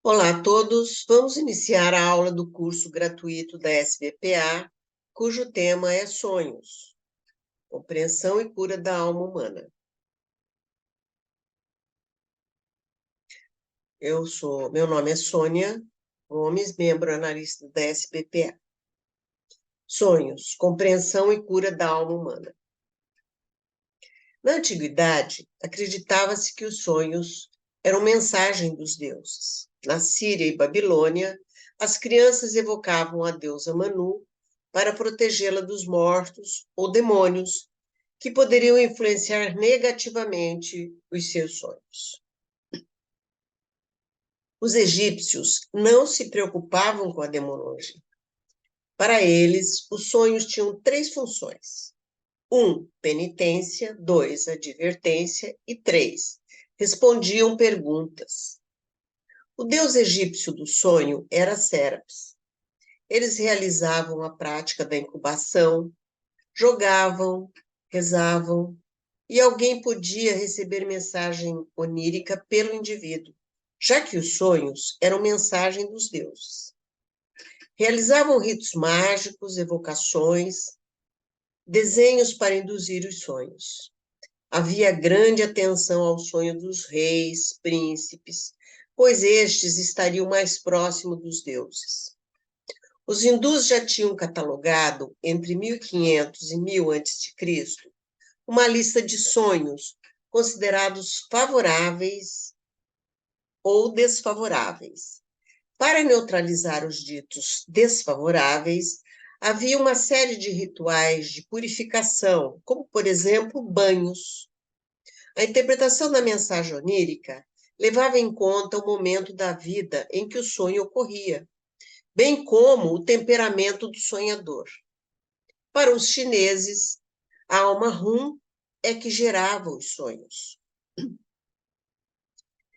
Olá a todos, vamos iniciar a aula do curso gratuito da SBPA, cujo tema é Sonhos, Compreensão e Cura da Alma Humana. Meu nome é Sônia Gomes, membro analista da SBPA. Sonhos, Compreensão e Cura da Alma Humana. Na antiguidade, acreditava-se que os sonhos eram mensagem dos deuses. Na Síria e Babilônia, as crianças evocavam a deusa Manu para protegê-la dos mortos ou demônios que poderiam influenciar negativamente os seus sonhos. Os egípcios não se preocupavam com a demonologia. Para eles, os sonhos tinham três funções: 1, penitência; 2, advertência; e 3, respondiam perguntas. O deus egípcio do sonho era Sérapis. Eles realizavam a prática da incubação, jogavam, rezavam, e alguém podia receber mensagem onírica pelo indivíduo, já que os sonhos eram mensagem dos deuses. Realizavam ritos mágicos, evocações, desenhos para induzir os sonhos. Havia grande atenção ao sonho dos reis, príncipes, pois estes estariam mais próximos dos deuses. Os hindus já tinham catalogado, entre 1500 e 1000 a.C., uma lista de sonhos considerados favoráveis ou desfavoráveis. Para neutralizar os ditos desfavoráveis, havia uma série de rituais de purificação, como, por exemplo, banhos. A interpretação da mensagem onírica levava em conta o momento da vida em que o sonho ocorria, bem como o temperamento do sonhador. Para os chineses, a alma Hun é que gerava os sonhos.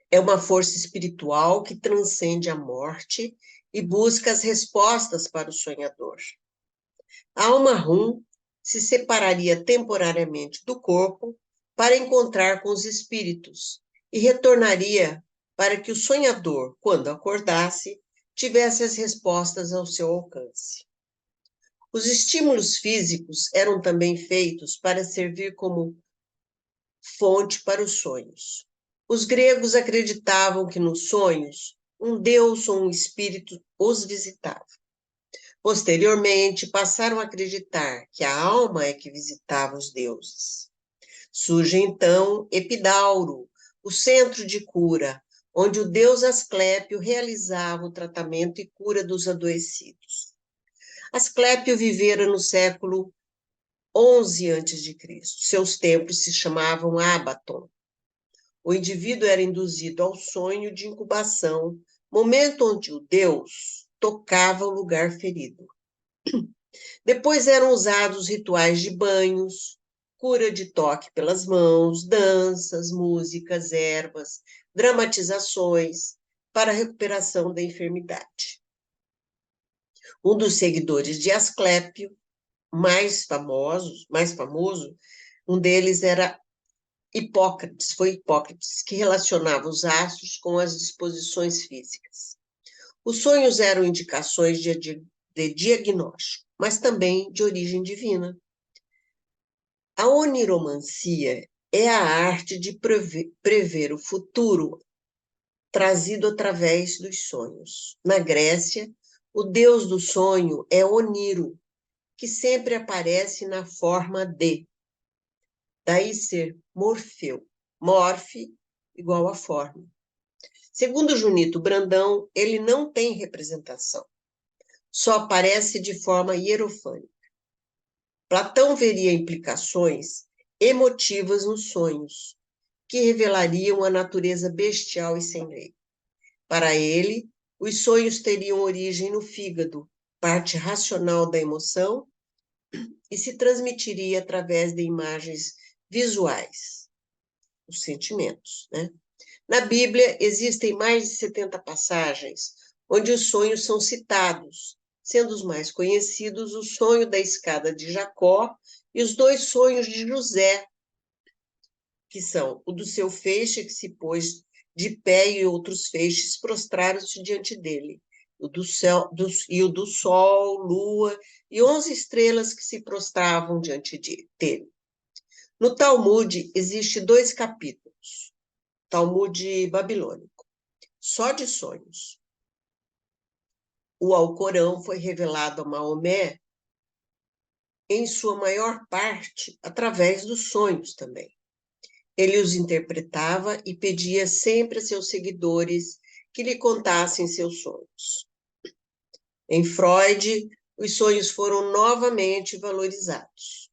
É uma força espiritual que transcende a morte e busca as respostas para o sonhador. A alma Hun se separaria temporariamente do corpo para encontrar com os espíritos e retornaria para que o sonhador, quando acordasse, tivesse as respostas ao seu alcance. Os estímulos físicos eram também feitos para servir como fonte para os sonhos. Os gregos acreditavam que nos sonhos um deus ou um espírito os visitava. Posteriormente, passaram a acreditar que a alma é que visitava os deuses. Surge então Epidauro, o centro de cura, onde o deus Asclépio realizava o tratamento e cura dos adoecidos. Asclépio vivera no século 11 a.C. Seus templos se chamavam Abaton. O indivíduo era induzido ao sonho de incubação, momento onde o deus tocava o lugar ferido. Depois eram usados rituais de banhos, cura de toque pelas mãos, danças, músicas, ervas, dramatizações para a recuperação da enfermidade. Um dos seguidores de Asclépio, mais famoso, um deles era Hipócrates, que relacionava os astros com as disposições físicas. Os sonhos eram indicações de diagnóstico, mas também de origem divina. A oniromancia é a arte de prever o futuro trazido através dos sonhos. Na Grécia, o deus do sonho é Oniro, que sempre aparece na forma de. Daí ser Morfeu. Morfe igual a forma. Segundo Junito Brandão, ele não tem representação. Só aparece de forma hierofânica. Platão veria implicações emotivas nos sonhos, que revelariam a natureza bestial e sem lei. Para ele, os sonhos teriam origem no fígado, parte racional da emoção, e se transmitiria através de imagens visuais, os sentimentos, né? Na Bíblia, existem mais de 70 passagens onde os sonhos são citados, sendo os mais conhecidos o sonho da escada de Jacó e os dois sonhos de José, que são o do seu feixe que se pôs de pé e outros feixes prostraram-se diante dele, o do céu, e o do sol, lua e 11 estrelas que se prostravam diante dele. No Talmud existe 2 capítulos, Talmud babilônico, só de sonhos. O Alcorão foi revelado a Maomé, em sua maior parte, através dos sonhos também. Ele os interpretava e pedia sempre a seus seguidores que lhe contassem seus sonhos. Em Freud, os sonhos foram novamente valorizados.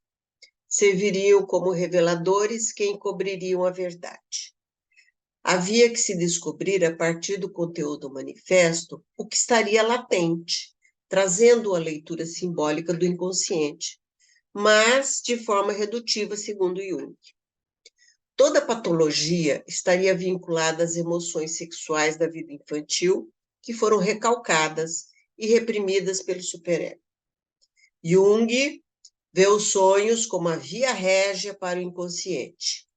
Serviriam como reveladores que encobririam a verdade. Havia que se descobrir, a partir do conteúdo manifesto, o que estaria latente, trazendo a leitura simbólica do inconsciente, mas de forma redutiva, segundo Jung. Toda patologia estaria vinculada às emoções sexuais da vida infantil, que foram recalcadas e reprimidas pelo superego. Jung vê os sonhos como a via régia para o inconsciente.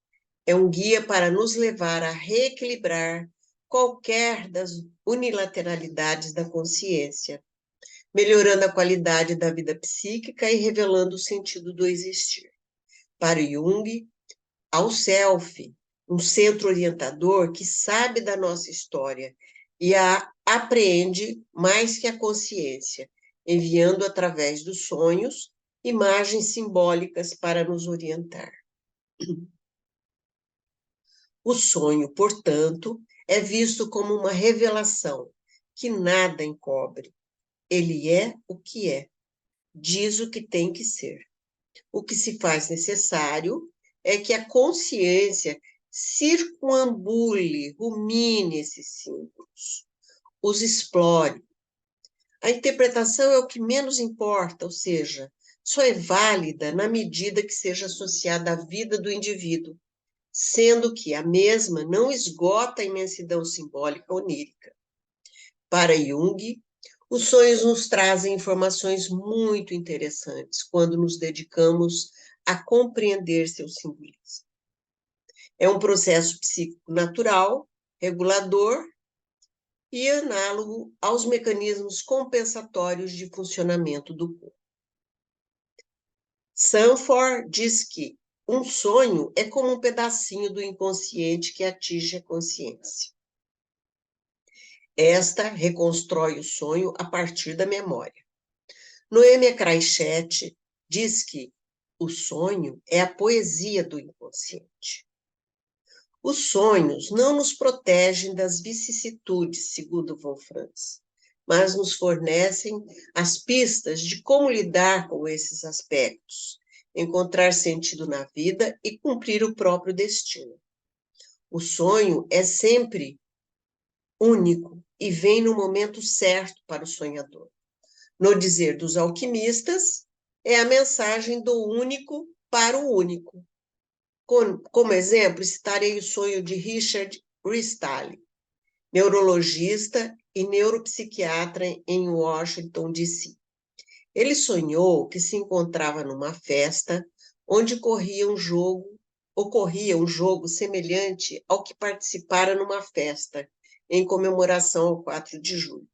É um guia para nos levar a reequilibrar qualquer das unilateralidades da consciência, melhorando a qualidade da vida psíquica e revelando o sentido do existir. Para Jung, ao self, um centro orientador que sabe da nossa história e a apreende mais que a consciência, enviando através dos sonhos imagens simbólicas para nos orientar. O sonho, portanto, é visto como uma revelação que nada encobre. Ele é o que é, diz o que tem que ser. O que se faz necessário é que a consciência circunambule, rumine esses símbolos, os explore. A interpretação é o que menos importa, ou seja, só é válida na medida que seja associada à vida do indivíduo, sendo que a mesma não esgota a imensidão simbólica onírica. Para Jung, os sonhos nos trazem informações muito interessantes quando nos dedicamos a compreender seu simbolismo. É um processo psíquico natural, regulador e análogo aos mecanismos compensatórios de funcionamento do corpo. Sanford diz que um sonho é como um pedacinho do inconsciente que atinge a consciência. Esta reconstrói o sonho a partir da memória. Noêmia Kraichett diz que o sonho é a poesia do inconsciente. Os sonhos não nos protegem das vicissitudes, segundo von Franz, mas nos fornecem as pistas de como lidar com esses aspectos, encontrar sentido na vida e cumprir o próprio destino. O sonho é sempre único e vem no momento certo para o sonhador. No dizer dos alquimistas, é a mensagem do único para o único. Como exemplo, citarei o sonho de Richard Ristali, neurologista e neuropsiquiatra em Washington, D.C. Ele sonhou que se encontrava numa festa onde ocorria um jogo semelhante ao que participara numa festa em comemoração ao 4 de julho.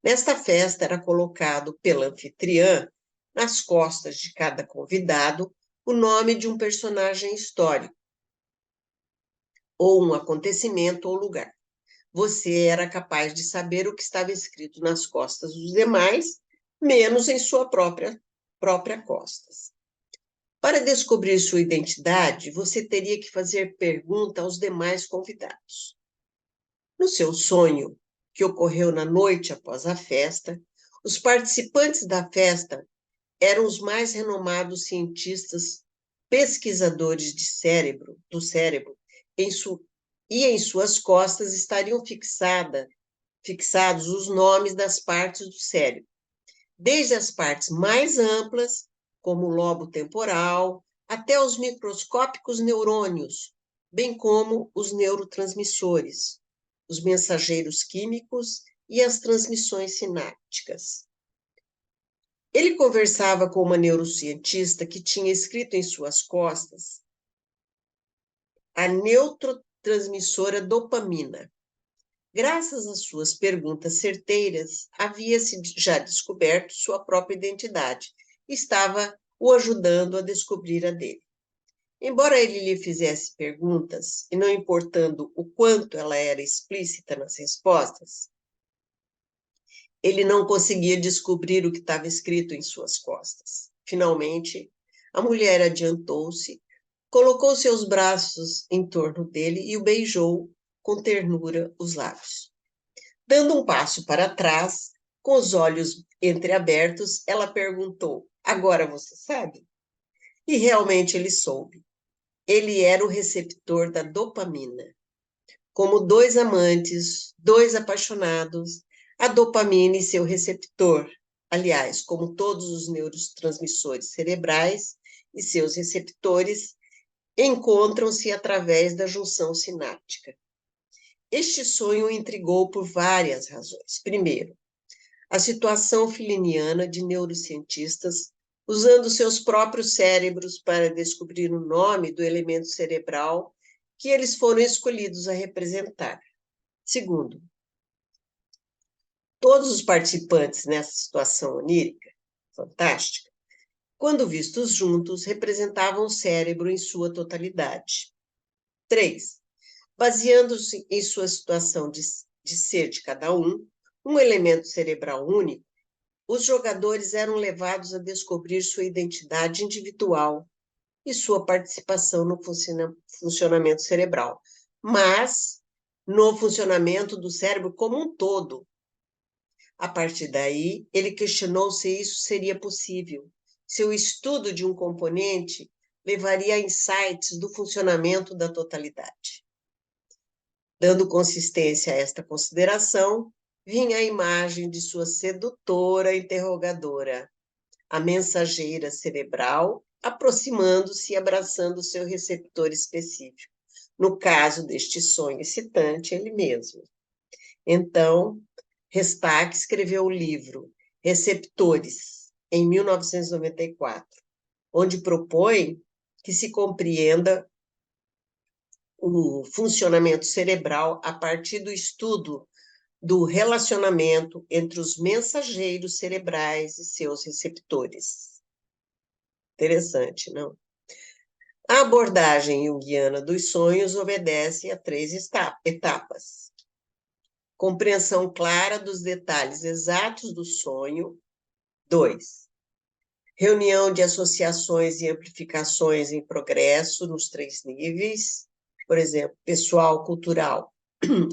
Nesta festa era colocado pela anfitriã, nas costas de cada convidado, o nome de um personagem histórico, ou um acontecimento ou lugar. Você era capaz de saber o que estava escrito nas costas dos demais, menos em sua própria costas. Para descobrir sua identidade, você teria que fazer pergunta aos demais convidados. No seu sonho, que ocorreu na noite após a festa, os participantes da festa eram os mais renomados cientistas pesquisadores do cérebro, e em suas costas estariam fixados os nomes das partes do cérebro, desde as partes mais amplas, como o lobo temporal, até os microscópicos neurônios, bem como os neurotransmissores, os mensageiros químicos e as transmissões sinápticas. Ele conversava com uma neurocientista que tinha escrito em suas costas a neurotransmissora dopamina. Graças às suas perguntas certeiras, havia-se já descoberto sua própria identidade. Estava o ajudando a descobrir a dele. Embora ele lhe fizesse perguntas, e não importando o quanto ela era explícita nas respostas, ele não conseguia descobrir o que estava escrito em suas costas. Finalmente, a mulher adiantou-se, colocou seus braços em torno dele e o beijou com ternura os lábios. Dando um passo para trás, com os olhos entreabertos, ela perguntou: agora você sabe? E realmente ele soube. Ele era o receptor da dopamina. Como dois amantes, dois apaixonados, a dopamina e seu receptor, aliás, como todos os neurotransmissores cerebrais e seus receptores, encontram-se através da junção sináptica. Este sonho o intrigou por várias razões. Primeiro, a situação filiniana de neurocientistas usando seus próprios cérebros para descobrir o nome do elemento cerebral que eles foram escolhidos a representar. Segundo, todos os participantes nessa situação onírica, fantástica, quando vistos juntos, representavam o cérebro em sua totalidade. 3. Baseando-se em sua situação de ser de cada um elemento cerebral único, os jogadores eram levados a descobrir sua identidade individual e sua participação no funcionamento cerebral, mas no funcionamento do cérebro como um todo. A partir daí, ele questionou se isso seria possível, se o estudo de um componente levaria a insights do funcionamento da totalidade. Dando consistência a esta consideração, vinha a imagem de sua sedutora interrogadora, a mensageira cerebral, aproximando-se e abraçando seu receptor específico. No caso deste sonho excitante, ele mesmo. Então, Restack escreveu o livro Receptores, em 1994, onde propõe que se compreenda o funcionamento cerebral a partir do estudo do relacionamento entre os mensageiros cerebrais e seus receptores. Interessante, não? A abordagem junguiana dos sonhos obedece a 3 etapas. Compreensão clara dos detalhes exatos do sonho. 2. Reunião de associações e amplificações em progresso nos 3 níveis, por exemplo, pessoal, cultural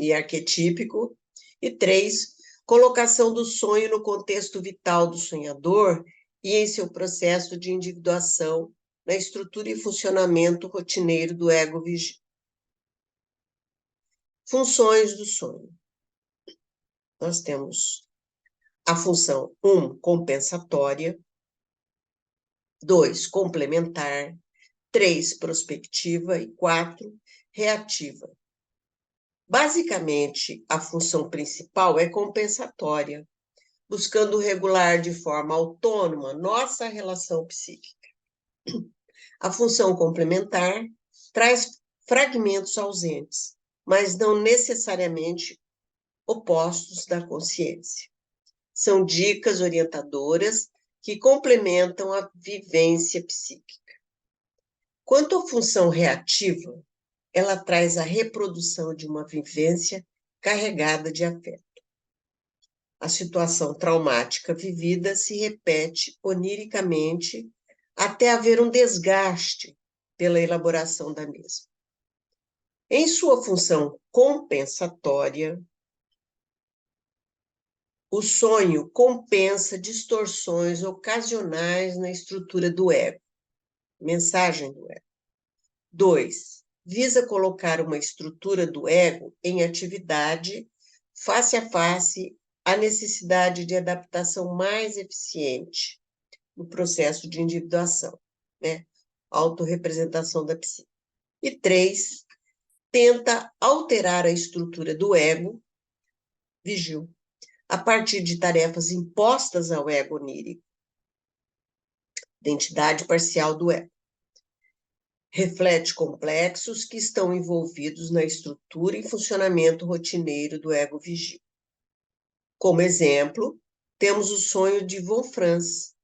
e arquetípico. E 3, colocação do sonho no contexto vital do sonhador e em seu processo de individuação na estrutura e funcionamento rotineiro do ego vigil. Funções do sonho. Nós temos a função 1, compensatória, 2, complementar, 3, prospectiva e 4, reativa. Basicamente, a função principal é compensatória, buscando regular de forma autônoma nossa relação psíquica. A função complementar traz fragmentos ausentes, mas não necessariamente opostos da consciência. São dicas orientadoras que complementam a vivência psíquica. Quanto à função reativa, ela traz a reprodução de uma vivência carregada de afeto. A situação traumática vivida se repete oniricamente até haver um desgaste pela elaboração da mesma. Em sua função compensatória, o sonho compensa distorções ocasionais na estrutura do ego. Mensagem do ego. 2. Visa colocar uma estrutura do ego em atividade face a face à necessidade de adaptação mais eficiente no processo de individuação, né? Autorrepresentação da psique. E 3, tenta alterar a estrutura do ego, vigil, a partir de tarefas impostas ao ego onírico, identidade parcial do ego. reflete complexos que estão envolvidos na estrutura e funcionamento rotineiro do ego vigil. Como exemplo, temos o sonho de von Franz,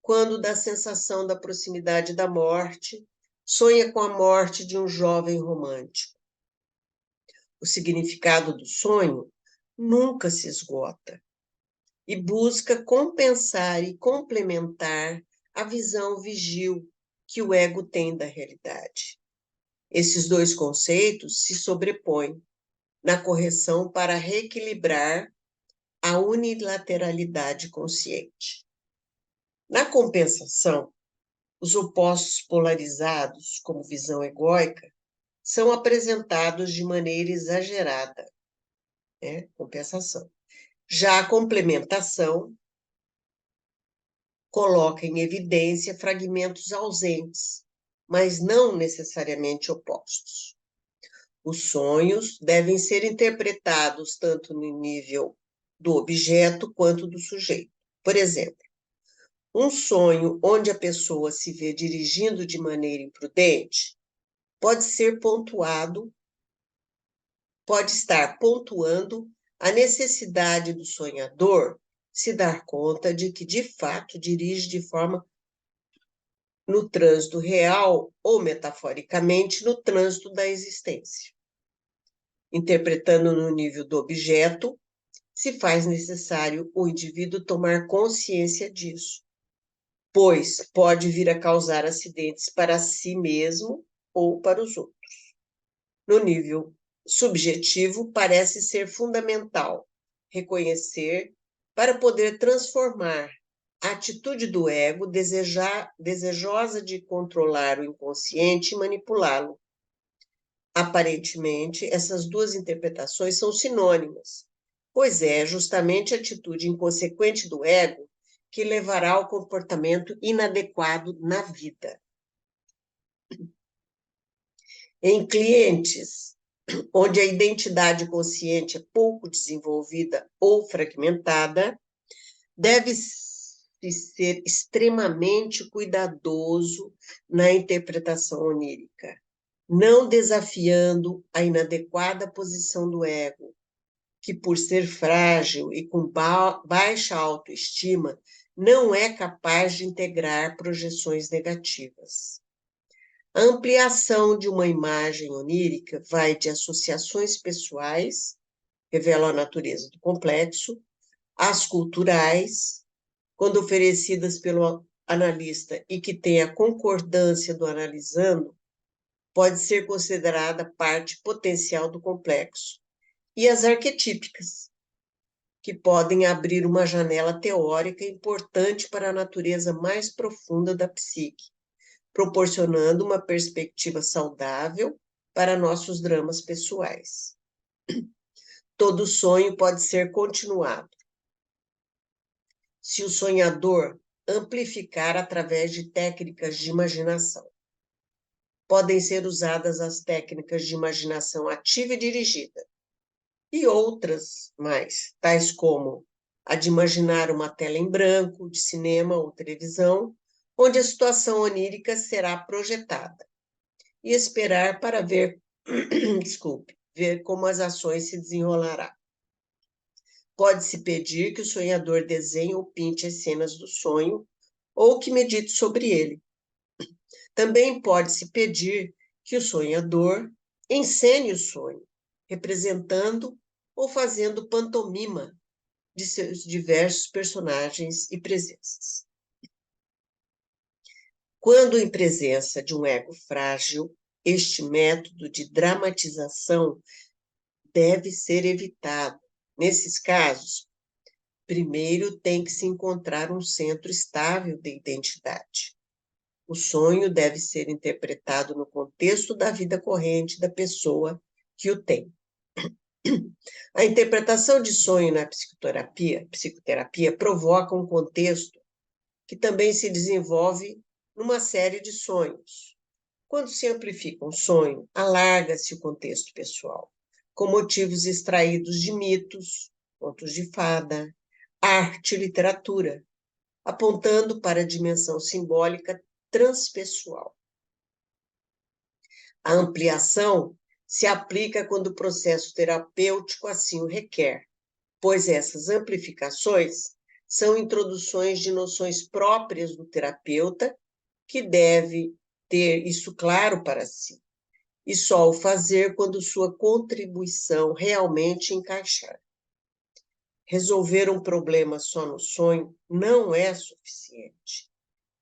quando da sensação da proximidade da morte, sonha com a morte de um jovem romântico. O significado do sonho nunca se esgota e busca compensar e complementar a visão vigil que o ego tem da realidade. Esses dois conceitos se sobrepõem na correção para reequilibrar a unilateralidade consciente. Na compensação, os opostos polarizados, como visão egóica, são apresentados de maneira exagerada, compensação. Já a complementação coloca em evidência fragmentos ausentes, mas não necessariamente opostos. Os sonhos devem ser interpretados tanto no nível do objeto quanto do sujeito. Por exemplo, um sonho onde a pessoa se vê dirigindo de maneira imprudente pode estar pontuando a necessidade do sonhador se dar conta de que, de fato, dirige de forma no trânsito real ou, metaforicamente, no trânsito da existência. Interpretando no nível do objeto, se faz necessário o indivíduo tomar consciência disso, pois pode vir a causar acidentes para si mesmo ou para os outros. No nível subjetivo, parece ser fundamental reconhecer para poder transformar a atitude do ego desejosa de controlar o inconsciente e manipulá-lo. Aparentemente, essas duas interpretações são sinônimas, pois é justamente a atitude inconsequente do ego que levará ao comportamento inadequado na vida. Em clientes onde a identidade consciente é pouco desenvolvida ou fragmentada, deve-se ser extremamente cuidadoso na interpretação onírica, não desafiando a inadequada posição do ego, que, por ser frágil e com baixa autoestima, não é capaz de integrar projeções negativas. A ampliação de uma imagem onírica vai de associações pessoais, revelam a natureza do complexo, às culturais, quando oferecidas pelo analista e que tem a concordância do analisando, pode ser considerada parte potencial do complexo, e as arquetípicas, que podem abrir uma janela teórica importante para a natureza mais profunda da psique, proporcionando uma perspectiva saudável para nossos dramas pessoais. Todo sonho pode ser continuado, se o sonhador amplificar através de técnicas de imaginação. Podem ser usadas as técnicas de imaginação ativa e dirigida, e outras mais, tais como a de imaginar uma tela em branco, de cinema ou televisão, onde a situação onírica será projetada, e esperar para ver, ver como as ações se desenrolará. Pode-se pedir que o sonhador desenhe ou pinte as cenas do sonho, ou que medite sobre ele. Também pode-se pedir que o sonhador encene o sonho, representando ou fazendo pantomima de seus diversos personagens e presenças. Quando em presença de um ego frágil, este método de dramatização deve ser evitado. Nesses casos, primeiro tem que se encontrar um centro estável de identidade. O sonho deve ser interpretado no contexto da vida corrente da pessoa que o tem. A interpretação de sonho na psicoterapia provoca um contexto que também se desenvolve numa série de sonhos. Quando se amplifica um sonho, alarga-se o contexto pessoal, com motivos extraídos de mitos, contos de fada, arte e literatura, apontando para a dimensão simbólica transpessoal. A ampliação se aplica quando o processo terapêutico assim o requer, pois essas amplificações são introduções de noções próprias do terapeuta, que deve ter isso claro para si, e só o fazer quando sua contribuição realmente encaixar. Resolver um problema só no sonho não é suficiente.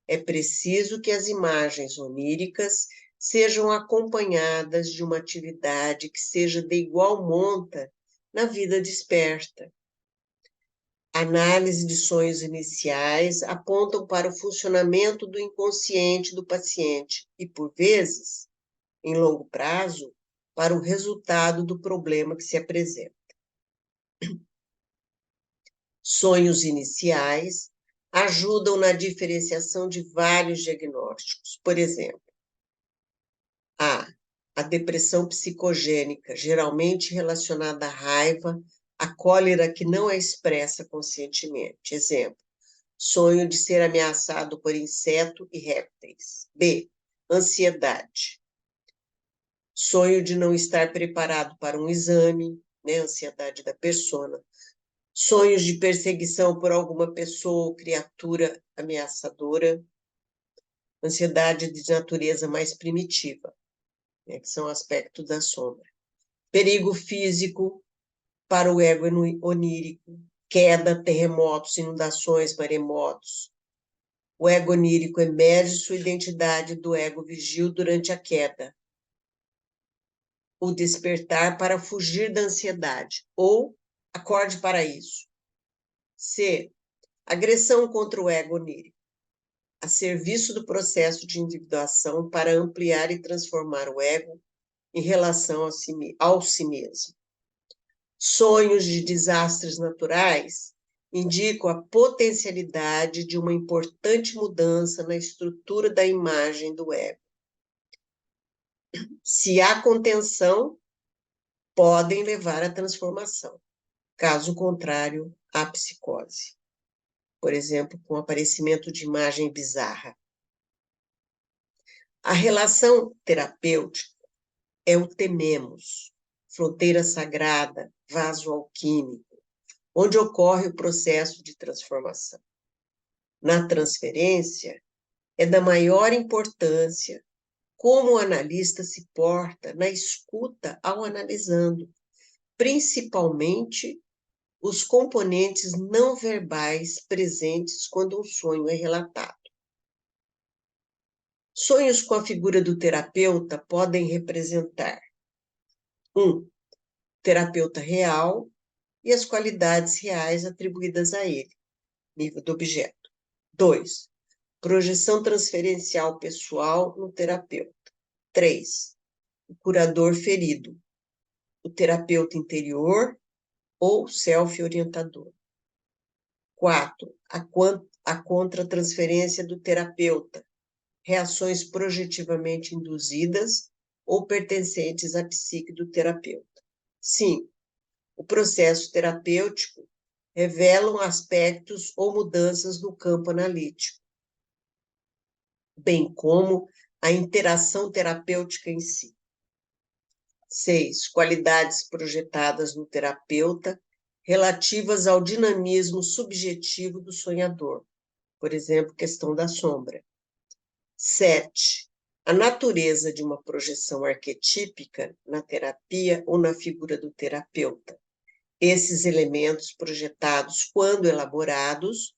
É preciso que as imagens oníricas sejam acompanhadas de uma atividade que seja de igual monta na vida desperta. Análise de sonhos iniciais apontam para o funcionamento do inconsciente do paciente e, por vezes, em longo prazo, para o resultado do problema que se apresenta. Sonhos iniciais ajudam na diferenciação de vários diagnósticos. Por exemplo, a depressão psicogênica, geralmente relacionada à raiva, à cólera que não é expressa conscientemente. Exemplo, sonho de ser ameaçado por inseto e répteis. B, ansiedade. Sonho de não estar preparado para um exame, né, ansiedade da persona. Sonhos de perseguição por alguma pessoa ou criatura ameaçadora. Ansiedade de natureza mais primitiva, né, que são aspectos da sombra. Perigo físico para o ego onírico, queda, terremotos, inundações, maremotos. O ego onírico emerge sua identidade do ego vigil durante a queda. O despertar para fugir da ansiedade, ou acorde para isso. C. Agressão contra o ego onírico, a serviço do processo de individuação para ampliar e transformar o ego em relação ao si mesmo. Sonhos de desastres naturais indicam a potencialidade de uma importante mudança na estrutura da imagem do ego. Se há contenção, podem levar à transformação. Caso contrário, à psicose. Por exemplo, com o aparecimento de imagem bizarra. A relação terapêutica é o tememos, fronteira sagrada, vaso alquímico, onde ocorre o processo de transformação. Na transferência, é da maior importância como o analista se porta na escuta ao analisando, principalmente os componentes não verbais presentes quando um sonho é relatado. Sonhos com a figura do terapeuta podem representar 1. Terapeuta real e as qualidades reais atribuídas a ele, nível do objeto. 2. Projeção transferencial pessoal no terapeuta. 3. O curador ferido, o terapeuta interior ou self-orientador. 4. A contratransferência do terapeuta, reações projetivamente induzidas ou pertencentes à psique do terapeuta. 5. O processo terapêutico revelam aspectos ou mudanças no campo analítico, bem como a interação terapêutica em si. 6. Qualidades projetadas no terapeuta relativas ao dinamismo subjetivo do sonhador, por exemplo, questão da sombra. 7. A natureza de uma projeção arquetípica na terapia ou na figura do terapeuta. Esses elementos projetados, quando elaborados,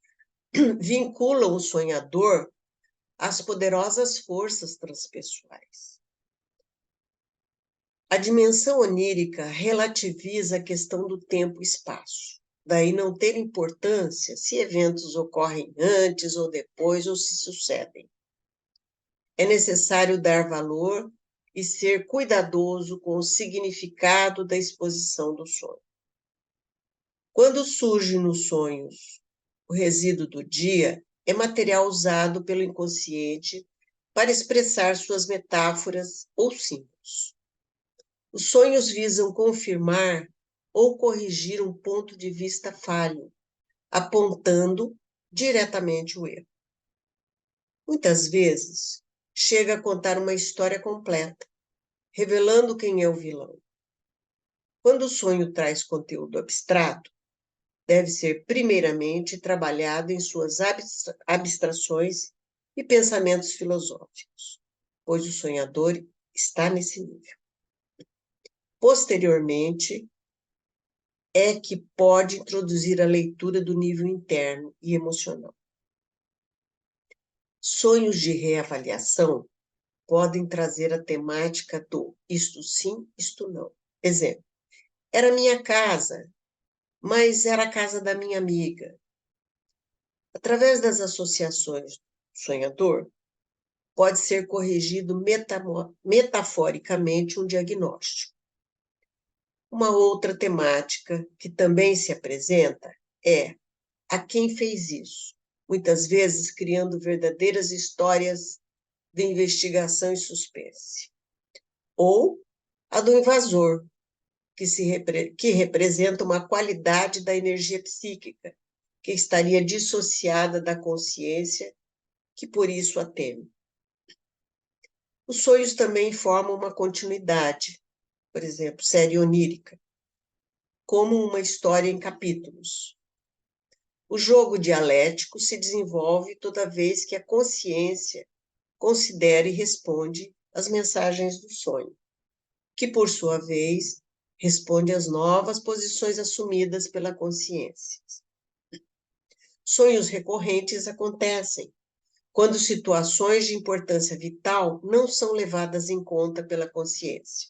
vinculam o sonhador às poderosas forças transpessoais. A dimensão onírica relativiza a questão do tempo e espaço. Daí não ter importância se eventos ocorrem antes ou depois ou se sucedem. É necessário dar valor e ser cuidadoso com o significado da exposição do sonho. Quando surge nos sonhos o resíduo do dia, é material usado pelo inconsciente para expressar suas metáforas ou símbolos. Os sonhos visam confirmar ou corrigir um ponto de vista falho, apontando diretamente o erro. Muitas vezes, chega a contar uma história completa, revelando quem é o vilão. Quando o sonho traz conteúdo abstrato, deve ser primeiramente trabalhado em suas abstrações e pensamentos filosóficos, pois o sonhador está nesse nível. Posteriormente, é que pode introduzir a leitura do nível interno e emocional. Sonhos de reavaliação podem trazer a temática do isto sim, isto não. Exemplo, era minha casa, mas era a casa da minha amiga. Através das associações do sonhador, pode ser corrigido metaforicamente um diagnóstico. Uma outra temática que também se apresenta é a quem fez isso, muitas vezes criando verdadeiras histórias de investigação e suspense. Ou a do invasor, que representa uma qualidade da energia psíquica, que estaria dissociada da consciência, que por isso a teme. Os sonhos também formam uma continuidade, por exemplo, série onírica, como uma história em capítulos. O jogo dialético se desenvolve toda vez que a consciência considera e responde às mensagens do sonho, que, por sua vez, responde às novas posições assumidas pela consciência. Sonhos recorrentes acontecem quando situações de importância vital não são levadas em conta pela consciência,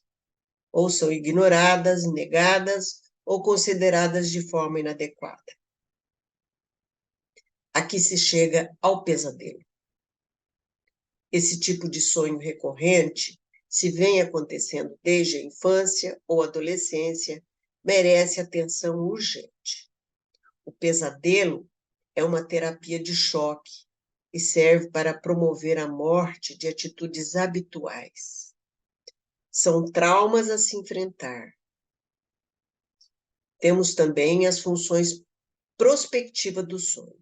ou são ignoradas, negadas ou consideradas de forma inadequada. Aqui se chega ao pesadelo. Esse tipo de sonho recorrente, se vem acontecendo desde a infância ou adolescência, merece atenção urgente. O pesadelo é uma terapia de choque e serve para promover a morte de atitudes habituais. São traumas a se enfrentar. Temos também as funções prospectivas do sonho.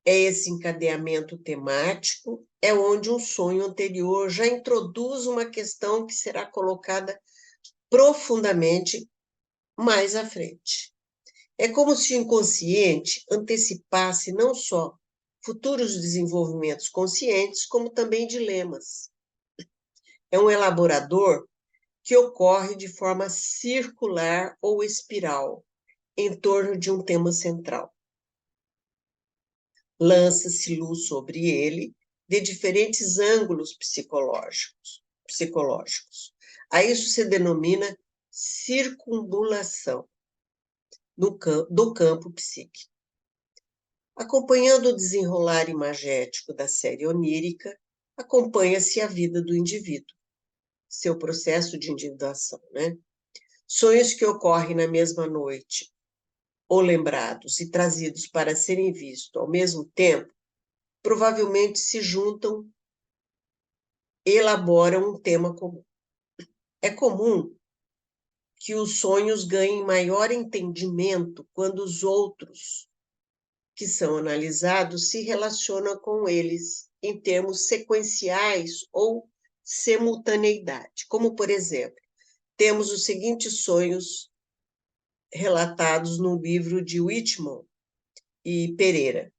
É esse encadeamento temático, é onde um sonho anterior já introduz uma questão que será colocada profundamente mais à frente. É como se o inconsciente antecipasse não só futuros desenvolvimentos conscientes, como também dilemas. É um elaborador que ocorre de forma circular ou espiral, em torno de um tema central. Lança-se luz sobre ele de diferentes ângulos psicológicos. A isso se denomina circunambulação do campo psíquico. Acompanhando o desenrolar imagético da série onírica, acompanha-se a vida do indivíduo, seu processo de individuação, né? Sonhos que ocorrem na mesma noite, ou lembrados e trazidos para serem vistos ao mesmo tempo, provavelmente se juntam e elaboram um tema comum. É comum que os sonhos ganhem maior entendimento quando os outros que são analisados se relacionam com eles em termos sequenciais ou simultaneidade. Como, por exemplo, temos os seguintes sonhos relatados no livro de Whitman e Pereira.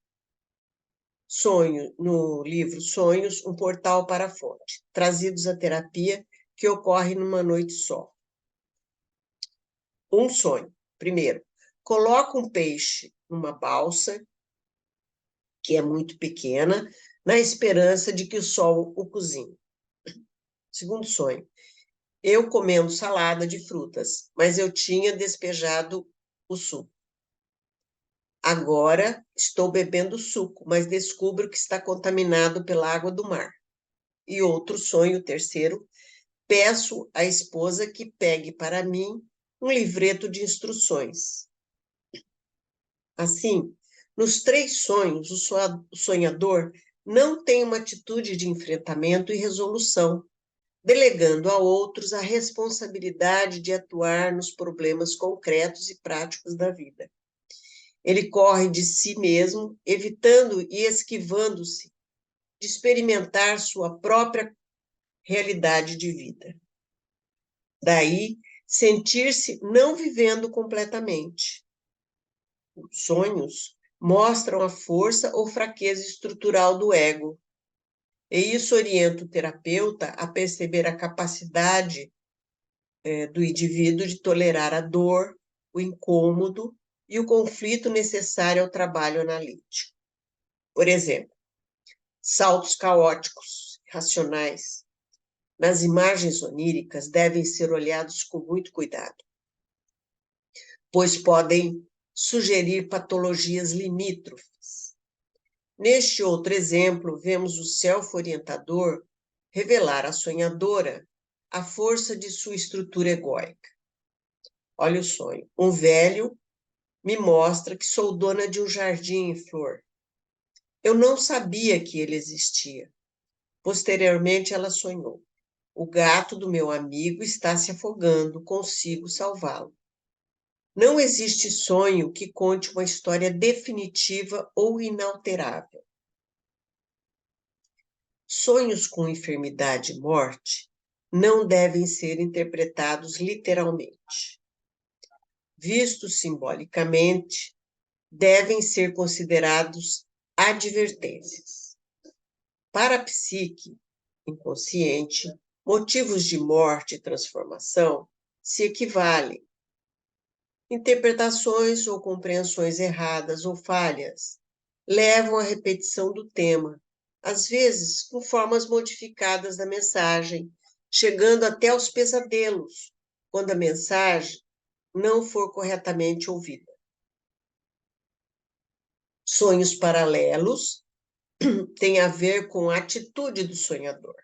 Sonho, no livro Sonhos, um portal para a fonte, trazidos à terapia que ocorre numa noite só. Um sonho. Primeiro, coloca um peixe numa balsa, que é muito pequena, na esperança de que o sol o cozinhe. Segundo sonho, eu comendo salada de frutas, mas eu tinha despejado o suco. Agora estou bebendo suco, mas descubro que está contaminado pela água do mar. E outro sonho, terceiro, peço à esposa que pegue para mim um livreto de instruções. Assim, nos três sonhos, o sonhador não tem uma atitude de enfrentamento e resolução, delegando a outros a responsabilidade de atuar nos problemas concretos e práticos da vida. Ele corre de si mesmo, evitando e esquivando-se de experimentar sua própria realidade de vida. Daí, sentir-se não vivendo completamente. Os sonhos mostram a força ou fraqueza estrutural do ego, e isso orienta o terapeuta a perceber a capacidade do indivíduo de tolerar a dor, o incômodo e o conflito necessário ao trabalho analítico. Por exemplo, saltos caóticos, racionais, nas imagens oníricas devem ser olhados com muito cuidado, pois podem sugerir patologias limítrofes. Neste outro exemplo, vemos o self-orientador revelar à sonhadora a força de sua estrutura egóica. Olha o sonho. Um velho me mostra que sou dona de um jardim em flor. Eu não sabia que ele existia. Posteriormente, ela sonhou. O gato do meu amigo está se afogando, consigo salvá-lo. Não existe sonho que conte uma história definitiva ou inalterável. Sonhos com enfermidade e morte não devem ser interpretados literalmente. Vistos simbolicamente, devem ser considerados advertências. Para a psique inconsciente, motivos de morte e transformação se equivalem. Interpretações ou compreensões erradas ou falhas levam à repetição do tema, às vezes com formas modificadas da mensagem, chegando até aos pesadelos, quando a mensagem não for corretamente ouvida. Sonhos paralelos têm a ver com a atitude do sonhador.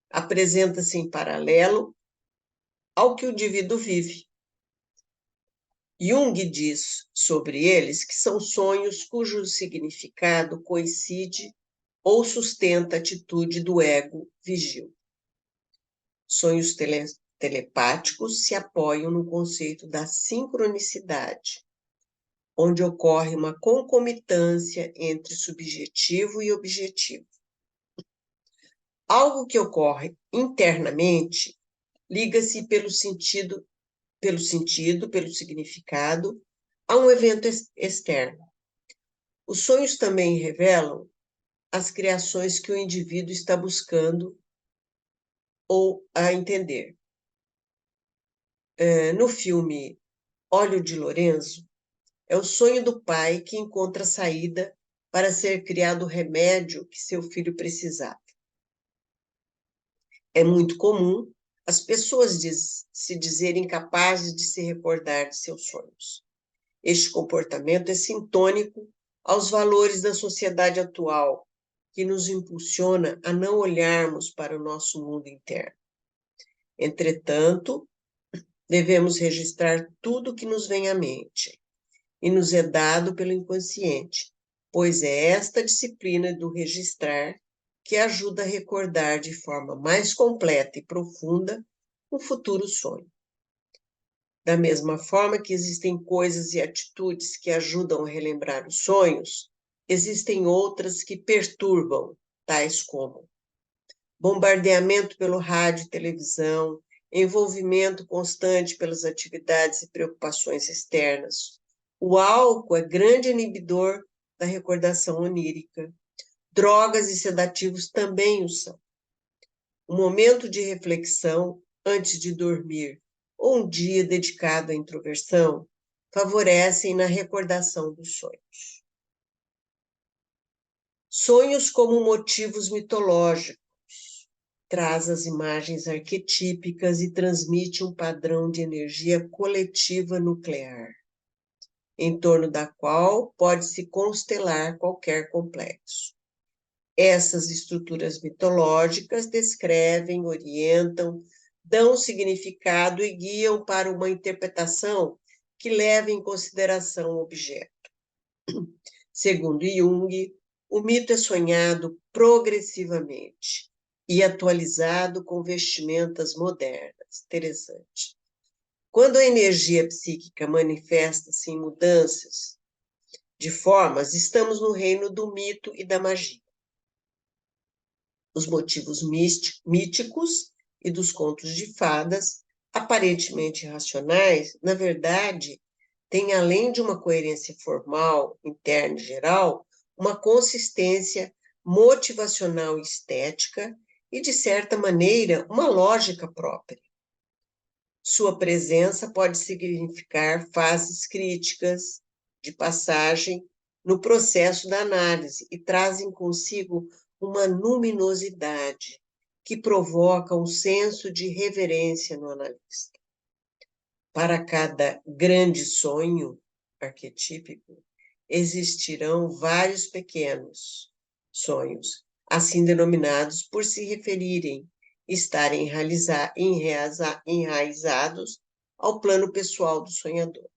Apresenta-se em paralelo ao que o indivíduo vive. Jung diz sobre eles que são sonhos cujo significado coincide ou sustenta a atitude do ego vigil. Sonhos telepáticos se apoiam no conceito da sincronicidade, onde ocorre uma concomitância entre subjetivo e objetivo. Algo que ocorre internamente liga-se pelo significado, a um evento externo. Os sonhos também revelam as criações que o indivíduo está buscando ou a entender. No filme Olho de Lorenzo, é o sonho do pai que encontra saída para ser criado o remédio que seu filho precisava. É muito comum as pessoas se dizerem capazes de se recordar de seus sonhos. Este comportamento é sintônico aos valores da sociedade atual, que nos impulsiona a não olharmos para o nosso mundo interno. Entretanto, devemos registrar tudo que nos vem à mente e nos é dado pelo inconsciente, pois é esta disciplina do registrar que ajuda a recordar de forma mais completa e profunda um futuro sonho. Da mesma forma que existem coisas e atitudes que ajudam a relembrar os sonhos, existem outras que perturbam, tais como bombardeamento pelo rádio e televisão, envolvimento constante pelas atividades e preocupações externas. O álcool é grande inibidor da recordação onírica. Drogas e sedativos também o são. Um momento de reflexão antes de dormir ou um dia dedicado à introversão favorecem na recordação dos sonhos. Sonhos como motivos mitológicos. Traz as imagens arquetípicas e transmite um padrão de energia coletiva nuclear, em torno da qual pode-se constelar qualquer complexo. Essas estruturas mitológicas descrevem, orientam, dão significado e guiam para uma interpretação que leva em consideração o objeto. Segundo Jung, o mito é sonhado progressivamente e atualizado com vestimentas modernas. Interessante. Quando a energia psíquica manifesta-se em mudanças de formas, estamos no reino do mito e da magia. Os motivos míticos e dos contos de fadas, aparentemente racionais, na verdade, têm, além de uma coerência formal, interna e geral, uma consistência motivacional e estética e, de certa maneira, uma lógica própria. Sua presença pode significar fases críticas, de passagem, no processo da análise e trazem consigo uma luminosidade que provoca um senso de reverência no analista. Para cada grande sonho arquetípico, existirão vários pequenos sonhos, assim denominados por se referirem, estarem enraizados ao plano pessoal do sonhador.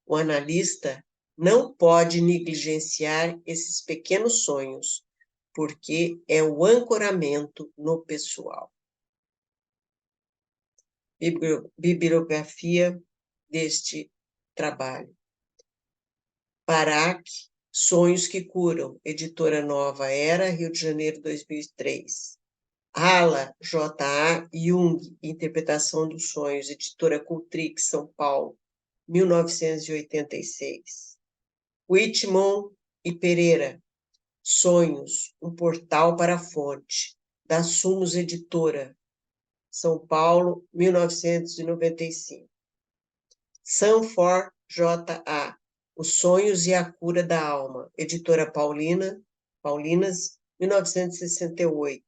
O analista não pode negligenciar esses pequenos sonhos, porque é o ancoramento no pessoal. Bibliografia deste trabalho. Barak, Sonhos que Curam, Editora Nova Era, Rio de Janeiro, 2003. Hala, J.A. Jung, Interpretação dos Sonhos, Editora Cultrix, São Paulo, 1986. Whitmon e Pereira, Sonhos, um portal para a fonte, da Sumos Editora, São Paulo, 1995. Sanford, J.A., Os Sonhos e a Cura da Alma, Editora Paulinas, 1968.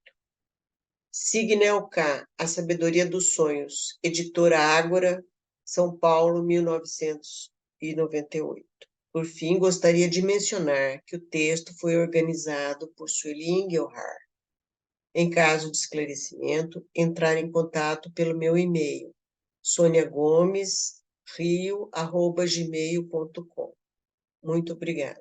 Signel K., A Sabedoria dos Sonhos, Editora Ágora, São Paulo, 1998. Por fim, gostaria de mencionar que o texto foi organizado por Sueli Engelhardt. Em caso de esclarecimento, entrar em contato pelo meu e-mail, soniagomesrio@gmail.com. Muito obrigada.